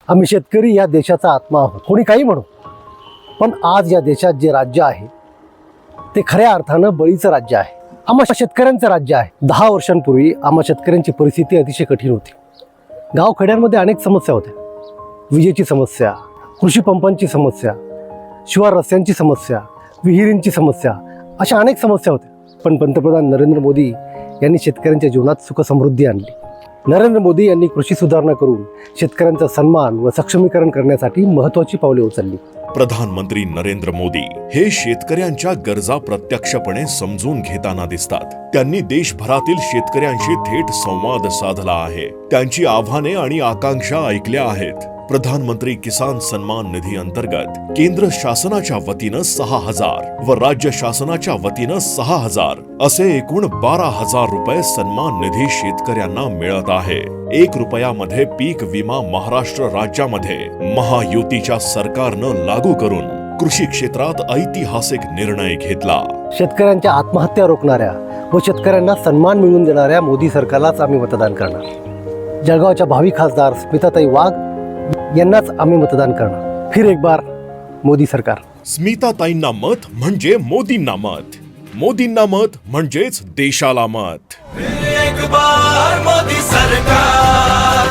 आम्ही शेतकरी या देशाचा आत्मा आहोत, कोणी काही म्हणो, पण आज या देशात जे राज्य आहे ते खऱ्या अर्थानं बळीचं राज्य आहे, आम्हा शेतकऱ्यांचं राज्य आहे. 10 वर्षांपूर्वी आम्हा शेतकऱ्यांची परिस्थिती अतिशय कठीण होती. गावखेड्यांमध्ये अनेक समस्या होत्या. विजेची समस्या, कृषी पंपांची समस्या, शिवार रस्त्यांची समस्या, विहिरींची समस्या, अशा अनेक समस्या होत्या. पण पंतप्रधान नरेंद्र मोदी यांनी शेतकऱ्यांच्या जीवनात सुखसमृद्धी आणली. नरेंद्र मोदी यांनी कृषी सुधारणा करून शेतकऱ्यांचा सन्मान व सक्षमीकरण करण्यासाठी महत्त्वाची पावले उचलली. प्रधानमंत्री नरेंद्र मोदी हे शेतकऱ्यांच्या गरजा प्रत्यक्षपणे समजून घेताना दिसतात. त्यांनी देशभरातील शेतकऱ्यांशी थेट संवाद साधला आहे. त्यांची आव्हाने आणि आकांक्षा ऐकल्या आहेत. प्रधानमंत्री किसान सन्मान निधी अंतर्गत केंद्र शासनाच्या वतीनं 6,000 व राज्य शासनाच्या वतीनं 6,000 असे एकूण 12,000 रुपये सन्मान निधी शेतकऱ्यांना मिळत आहे. 1 रुपयामध्ये पीक विमा महाराष्ट्र राज्यामध्ये महायुतीच्या सरकारनं लागू करून कृषी क्षेत्रात ऐतिहासिक निर्णय घेतला. शेतकऱ्यांच्या आत्महत्या रोखणाऱ्या व शेतकऱ्यांना सन्मान मिळवून देणाऱ्या मोदी सरकारलाच आम्ही मतदान करणार. जळगावच्या भावी खासदार स्मिताताई वाघ यांनाच आम्ही मतदान करणार. फिर एक बार मोदी सरकार. स्मिताताईंना मत म्हणजे मोदींना मत. मोदींना मत म्हणजेच देशाला मत. फिर एक बार मोदी सरकार.